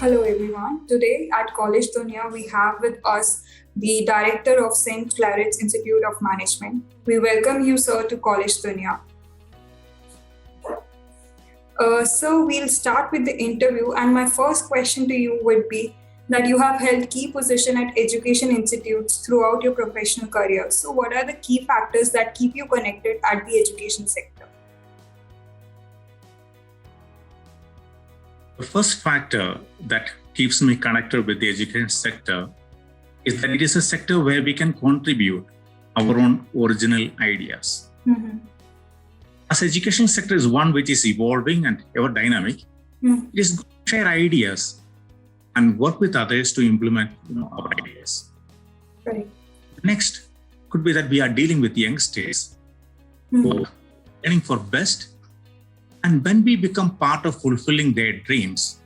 Hello everyone. Today at College Dunia, we have with us the Director of St. Claret's Institute of Management. We welcome you, sir, to College Dunia. So we'll start with the interview, and my first question to you would be that you have held key position at education institutes throughout your professional career. So what are the key factors that keep you connected at the education sector? The first factor that keeps me connected with the education sector is that it is a sector where we can contribute our own original ideas. Mm-hmm. As education sector is one which is evolving and ever dynamic, it is good to share ideas and work with others to implement our ideas. Right. Next could be that we are dealing with youngsters who are learning for best. And when we become part of fulfilling their dreams,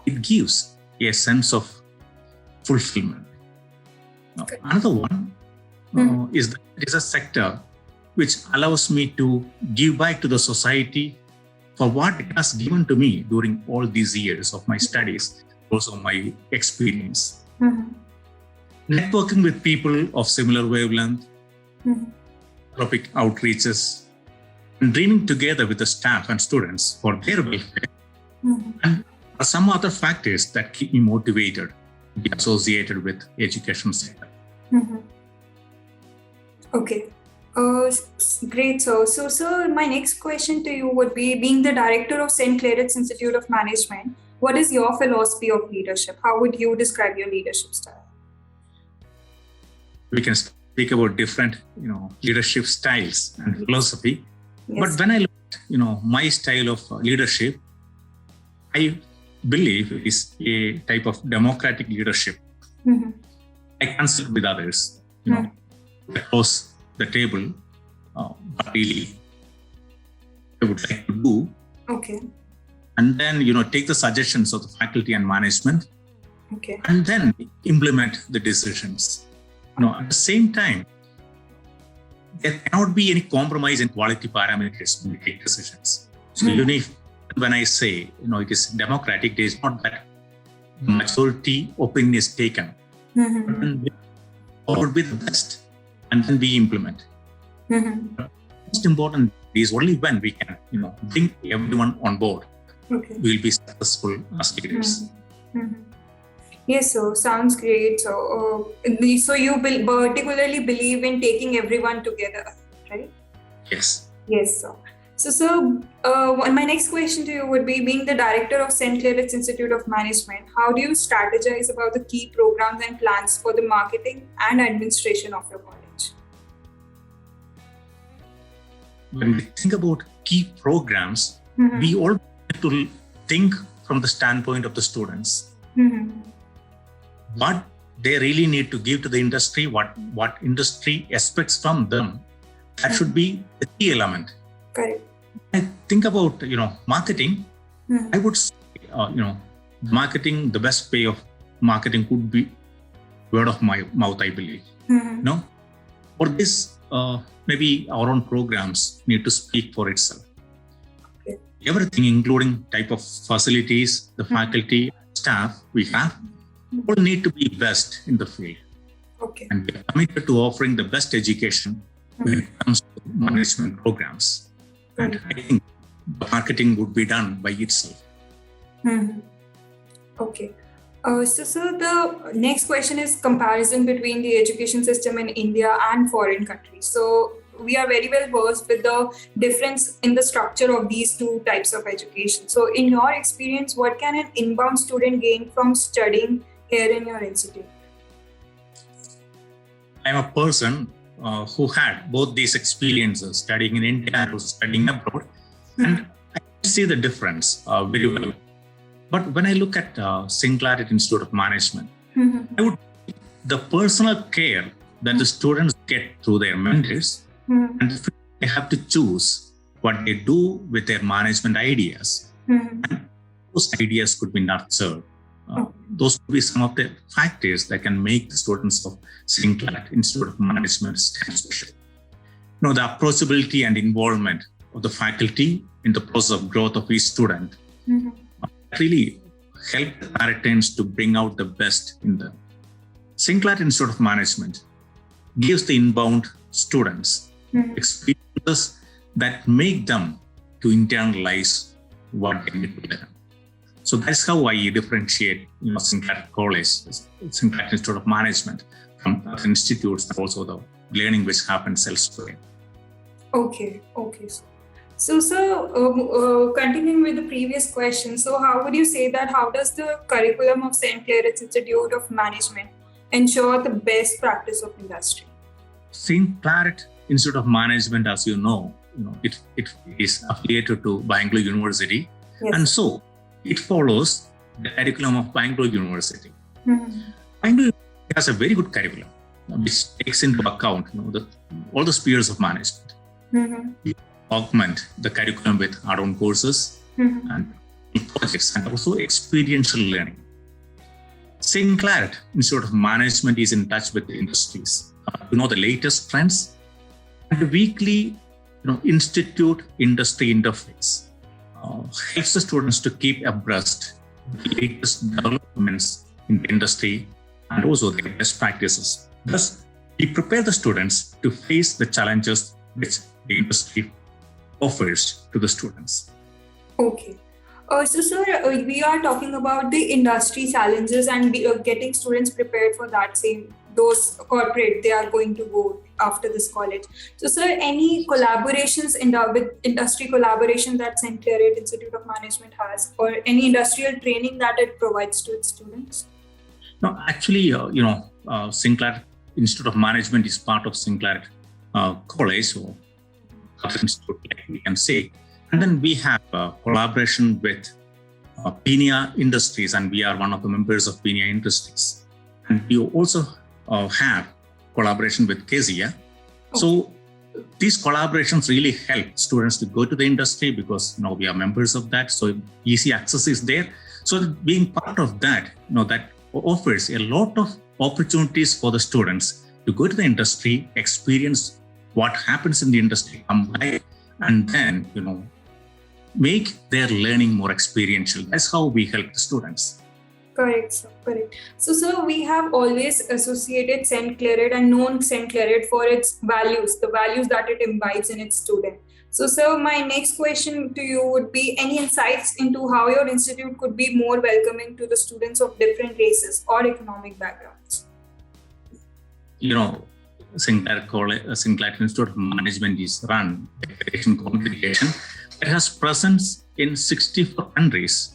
it gives a sense of fulfillment. Now, another one is that it is a sector which allows me to give back to the society for what it has given to me during all these years of my studies, also my experience. Networking with people of similar wavelength, topic outreaches, and dreaming together with the staff and students for their welfare, and some other factors that keep me motivated to be associated with education sector. Okay. Great, sir. So, sir, my next question to you would be, being the director of St. Claret's Institute of Management, what is your philosophy of leadership? How would you describe your leadership style? We can speak about different, leadership styles and philosophy. Yes. But when I look at, my style of leadership, I believe it is a type of democratic leadership. I consult with others, across the table, what really I would like to do. Okay. And then, take the suggestions of the faculty and management. Okay. And then implement the decisions. At the same time, there cannot be any compromise in quality parameters when we take decisions. So, when I say, it is democratic, there is not that majority opinion is taken. Or with the best, and then we implement. Most important is only when we can, bring everyone on board. Okay. We will be successful as leaders. Yes, sir. Sounds great. So you particularly believe in taking everyone together, right? Yes. Yes, sir. So, sir, my next question to you would be, being the director of St. Claret's Institute of Management, how do you strategize about the key programs and plans for the marketing and administration of your college? When we think about key programs, we all have to think from the standpoint of the students. What they really need to give to the industry, what industry expects from them, that should be the key element. Correct. I think about, marketing. I would say, marketing, the best way of marketing could be word of mouth, I believe. For this, maybe our own programs need to speak for itself. Okay. Everything, including type of facilities, the faculty, staff we have, all need to be best in the field. Okay. And we are committed to offering the best education when it comes to management programs. And I think the marketing would be done by itself. Okay. So, sir, the next question is comparison between the education system in India and foreign countries. So, we are very well versed with the difference in the structure of these two types of education. So, in your experience, what can an inbound student gain from studying here in your institute? I'm a person who had both these experiences, studying in India and also studying abroad. And I see the difference very well. But when I look at St. Claret Institute of Management, the personal care that the students get through their mentors, and if they have to choose what they do with their management ideas, and those ideas could be nurtured. Those could be some of the factors that can make the students of St. Claret Institute of Management stand special. The approachability and involvement of the faculty in the process of growth of each student really help the Claretans to bring out the best in them. St. Claret Institute of Management gives the inbound students experiences that make them to internalize what they need to learn. So that's how I differentiate St. Claret College, St. Claret Institute of Management from other institutes and also the learning which happens elsewhere. Okay. So, sir, continuing with the previous question, so how would you say that how does the curriculum of St. Claret's Institute of Management ensure the best practice of industry? St. Claret Institute of Management, as you know, it is affiliated to Bangalore University, and so it follows the curriculum of Bangalore University. Bangalore has a very good curriculum which takes into account all the spheres of management. We augment the curriculum with add-on courses and projects and also experiential learning. St. Claret Institute of Management is in touch with the industries to know the latest trends, and the weekly institute industry interface helps the students to keep abreast of the latest developments in the industry and also the best practices. Thus, we prepare the students to face the challenges which the industry offers to the students. Okay. So, sir, we are talking about the industry challenges and getting students prepared for that those corporate they are going to go after this college. So, sir, any collaborations with industry collaboration that St. Claret Institute of Management has, or any industrial training that it provides to its students? No, actually, St. Claret Institute of Management is part of St. Claret College, or institute, like we can say. And then we have a collaboration with Peenia Industries, and we are one of the members of Peenia Industries. And we also have collaboration with Kezia. So these collaborations really help students to go to the industry because we are members of that. So easy access is there. So being part of that, that offers a lot of opportunities for the students to go to the industry, experience what happens in the industry, come back, and then, make their learning more experiential. That's how we help the students. Correct, sir. Correct. So, sir, we have always associated St. Claret and known St. Claret for its values, the values that it imbibes in its student. So, sir, my next question to you would be any insights into how your institute could be more welcoming to the students of different races or economic backgrounds? St. Claret Institute of Management is run by Federation Congregation. It has presence in 64 countries.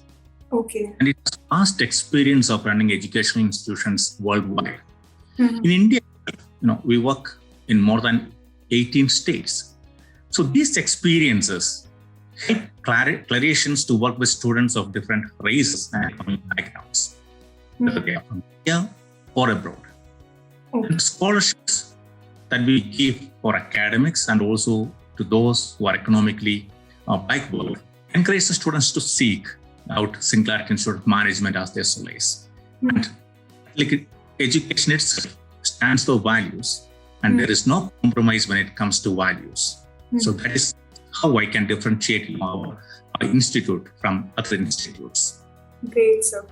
Okay. And it has vast experience of running educational institutions worldwide. In India, we work in more than 18 states. So these experiences help Claretians to work with students of different races and economic backgrounds, whether they are from India or abroad. And scholarships that we give for academics and also to those who are economically backward encourage the students to seek out St. Claret Institute of Management as their solace. And education itself stands for values, and there is no compromise when it comes to values. So that is how I can differentiate our institute from other institutes. Great, sir.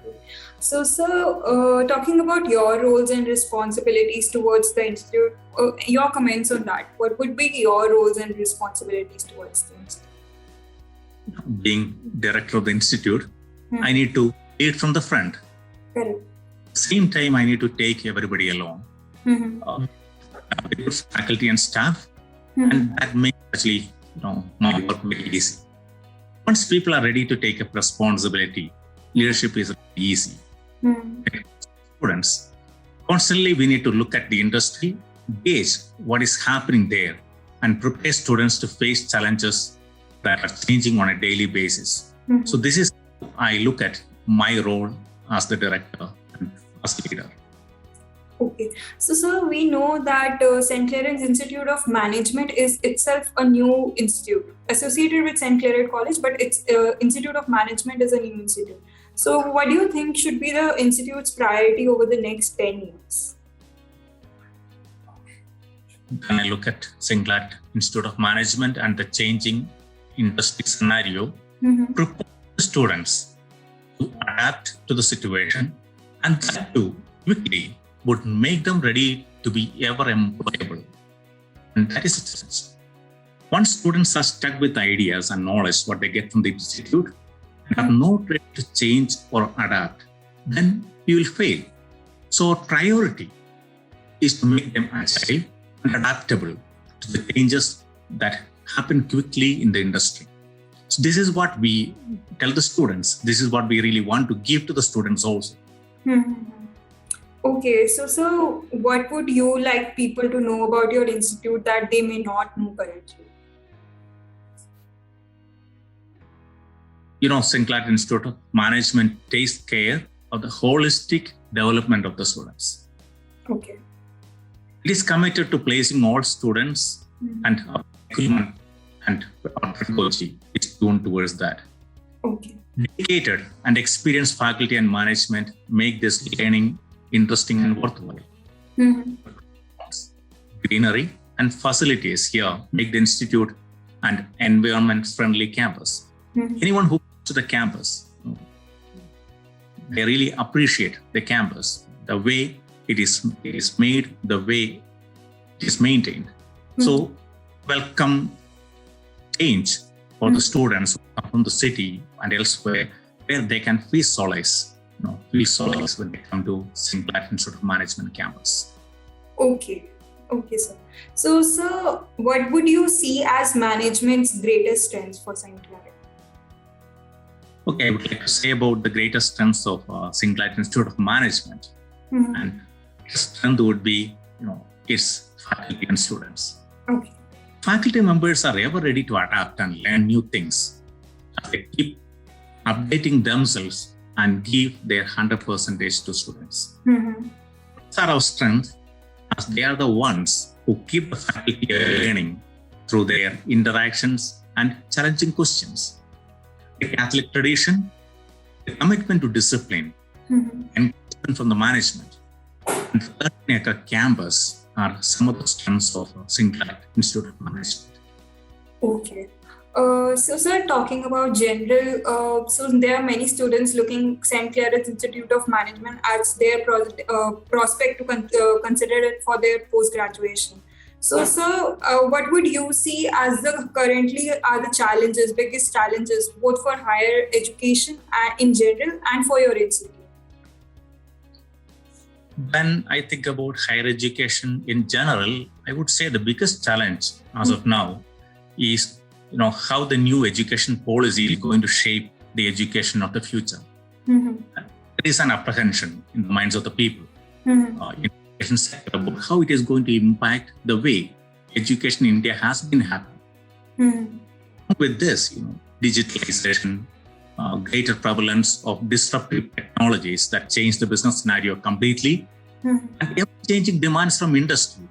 So, sir, talking about your roles and responsibilities towards the institute, your comments on that. What would be your roles and responsibilities towards the institute? Being director of the institute, I need to lead from the front. Correct. At the same time, I need to take everybody along. With faculty and staff, and that makes actually my work very easy. Once people are ready to take up responsibility, leadership is easy. Students, constantly we need to look at the industry, gauge what is happening there, and prepare students to face challenges that are changing on a daily basis. So this is how I look at my role as the director and as leader. Okay. So, sir, we know that St. Claret's Institute of Management is itself a new institute associated with St. Claret College, but its Institute of Management is a new institute. So, what do you think should be the institute's priority over the next 10 years? When I look at St. Claret Institute of Management and the changing industry scenario, prepare the students to adapt to the situation, and that too quickly would make them ready to be ever employable. And that is the challenge. Once students are stuck with ideas and knowledge what they get from the institute and are not ready to change or adapt, then you will fail. So our priority is to make them agile and adaptable to the changes that happen quickly in the industry. So this is what we tell the students. This is what we really want to give to the students also. Okay, so what would you like people to know about your institute that they may not know currently? St. Institute of Management takes care of the holistic development of the students. Okay. It is committed to placing all students and curriculum and our pedagogy is tuned towards that. Okay. Dedicated and experienced faculty and management make this learning interesting and worthwhile. Greenery and facilities here make the institute an environment-friendly campus. Anyone who comes to the campus, they really appreciate the campus, the way it is made, the way it is maintained. So, welcome change for the students who come from the city and elsewhere, where they can feel solace when they come to St. Clair Institute of Management campus. Okay, sir. So, sir, what would you see as management's greatest strengths for St. Clair? Okay, I would like to say about the greatest strengths of St. Clair Institute of Management. And strength would be, its faculty and students. Okay. Faculty members are ever ready to adapt and learn new things. They keep updating themselves and give their 100% to students. These are our strengths, as they are the ones who keep the faculty learning through their interactions and challenging questions. The Catholic tradition, the commitment to discipline, encouragement from the management, and the 13-acre campus are some of the strengths of St. Clair Institute of Management. Okay. So, sir, talking about general, so there are many students looking St. Clair Institute of Management as their prospect to consider it for their post-graduation. So, sir, what would you see as currently are the biggest challenges, both for higher education in general and for your institute? When I think about higher education in general, I would say the biggest challenge as of now is how the new education policy is going to shape the education of the future. There is an apprehension in the minds of the people in the education sector about how it is going to impact the way education in India has been happening. With this, digitalization, greater prevalence of disruptive technologies that change the business scenario completely, and ever-changing demands from industry.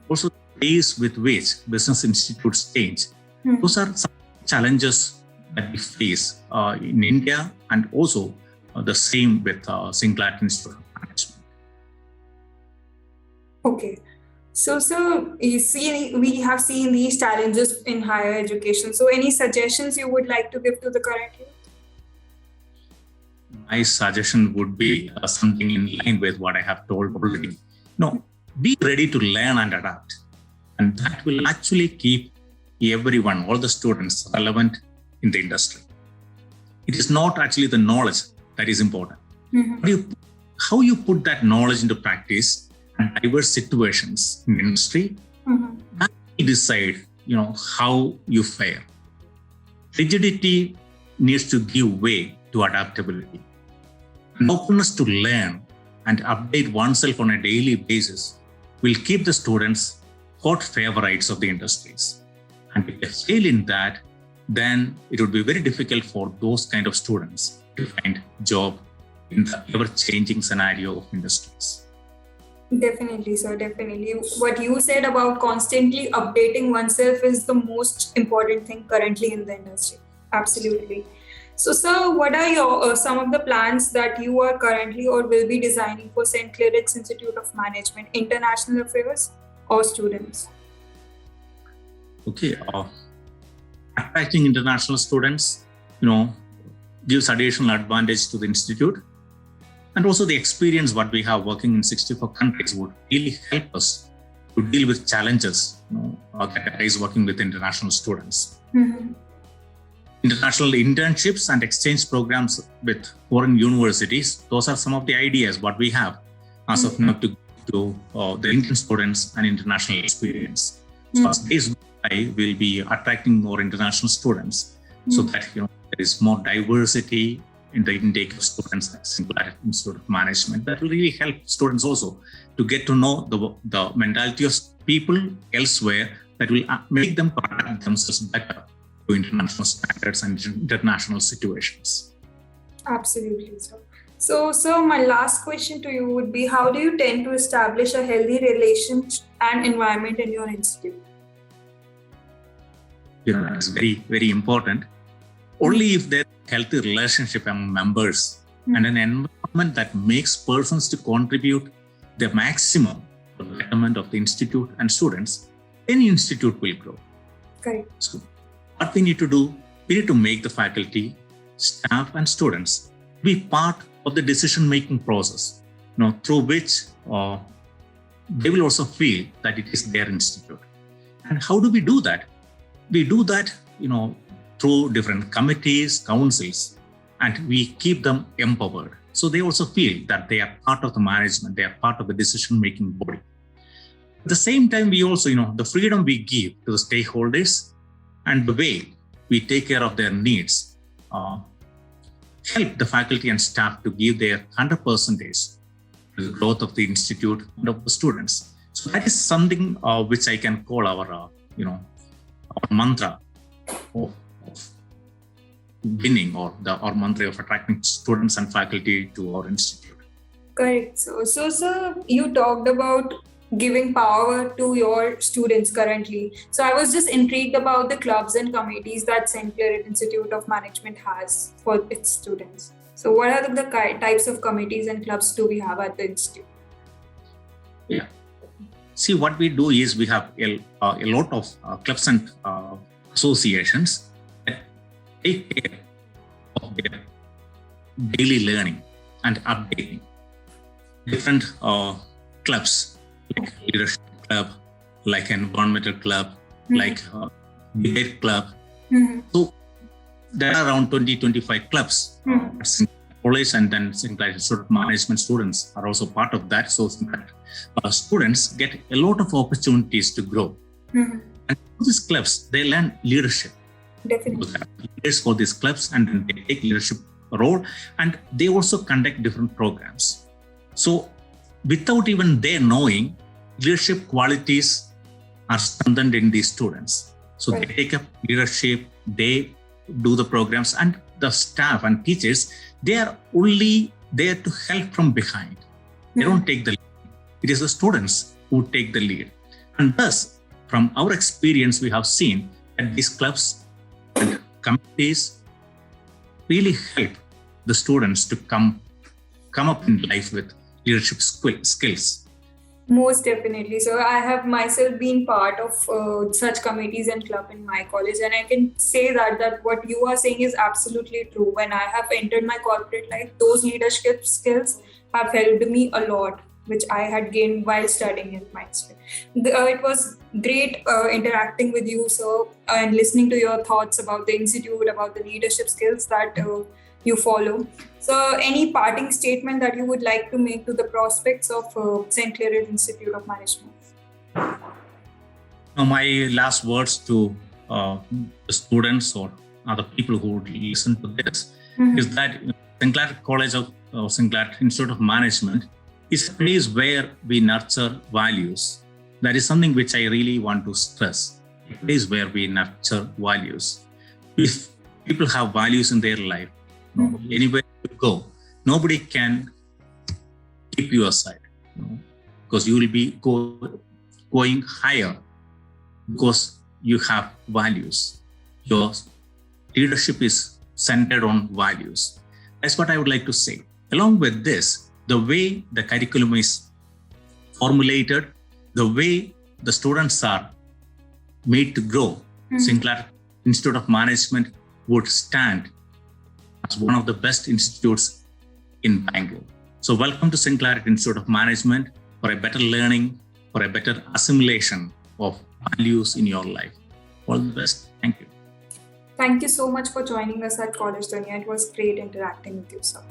Also, the ways with which business institutes change. Those are some challenges that we face in India, and also the same with St. Clair Institute of Management. Okay. So, sir, we have seen these challenges in higher education. So, any suggestions you would like to give to the current youth? My suggestion would be something in line with what I have told already. Be ready to learn and adapt. And that will actually keep everyone, all the students, relevant in the industry. It is not actually the knowledge that is important. How you put that knowledge into practice and diverse situations in industry, that will decide, how you fare. Rigidity needs to give way to adaptability. And openness to learn and update oneself on a daily basis will keep the students hot favorites of the industries. And if they fail in that, then it would be very difficult for those kind of students to find job in the ever-changing scenario of industries. Definitely, sir, definitely. What you said about constantly updating oneself is the most important thing currently in the industry. Absolutely. So, sir, what are your some of the plans that you are currently or will be designing for St. Clair Institute of Management, international affairs or students? Okay, attracting international students, gives additional advantage to the institute. And also the experience what we have working in 64 countries would really help us to deal with challenges that arise working with international students. Mm-hmm. International internships and exchange programs with foreign universities, those are some of the ideas what we have as of now to the Indian students and international experience. So as days go by, we'll be attracting more international students so that there is more diversity in the intake of students at Singularity Institute of Management. That will really help students also to get to know the mentality of people elsewhere, that will make them adapt themselves better to international standards and international situations. Absolutely, sir. So my last question to you would be, how do you tend to establish a healthy relationship and environment in your institute? That's very, very important. Only if there's a healthy relationship among members and an environment that makes persons to contribute the maximum to the betterment of the institute and students, any institute will grow. Correct. So what we need to do, we need to make the faculty, staff and students be part of the decision-making process, through which they will also feel that it is their institute. And how do we do that? We do that, through different committees, councils, and we keep them empowered. So they also feel that they are part of the management, they are part of the decision-making body. At the same time, we also, the freedom we give to the stakeholders and the way we take care of their needs help the faculty and staff to give their 100% to the growth of the institute and of the students. So that is something which I can call our mantra of winning, or our mantra of attracting students and faculty to our institute. Correct. So sir, you talked about giving power to your students currently. So I was just intrigued about the clubs and committees that St. Clair Institute of Management has for its students. So what are the types of committees and clubs do we have at the institute? Yeah. See, what we do is we have a lot of clubs and associations that take care of their daily learning and updating. Different clubs, like leadership club, like environmental club, like debate club. So there are around 20-25 clubs at college, and then St. Clair Institute of Management students are also part of that. So that students get a lot of opportunities to grow. And through these clubs, they learn leadership. Definitely. Leaders for these clubs, and then they take leadership role, and they also conduct different programs. So without even they knowing, leadership qualities are strengthened in these students. So they take up leadership, they do the programs, and the staff and teachers, they are only there to help from behind. They don't take the lead. It is the students who take the lead. And thus, from our experience, we have seen that these clubs and committees really help the students to come up in life with leadership skills. Most definitely. So I have myself been part of such committees and club in my college, and I can say that what you are saying is absolutely true. When I have entered my corporate life, those leadership skills have helped me a lot, which I had gained while studying in my school. It was great interacting with you, sir, and listening to your thoughts about the institute, about the leadership skills that you follow. So any parting statement that you would like to make to the prospects of St. Clair Institute of Management? My last words to the students or other people who would listen to this is that St. Clair College of St. Clair Institute of Management is a place where we nurture values. That is something which I really want to stress. A place where we nurture values. If people have values in their life, anywhere you go, nobody can keep you aside, because you will be going higher because you have values. Your leadership is centered on values. That's what I would like to say. Along with this, the way the curriculum is formulated, the way the students are made to grow, St. Clair Institute of Management would stand as one of the best institutes in Bangalore. So welcome to Synclarity Institute of Management for a better learning, for a better assimilation of values in your life. All the best. Thank you. Thank you so much for joining us at College Dunya. It was great interacting with you, sir.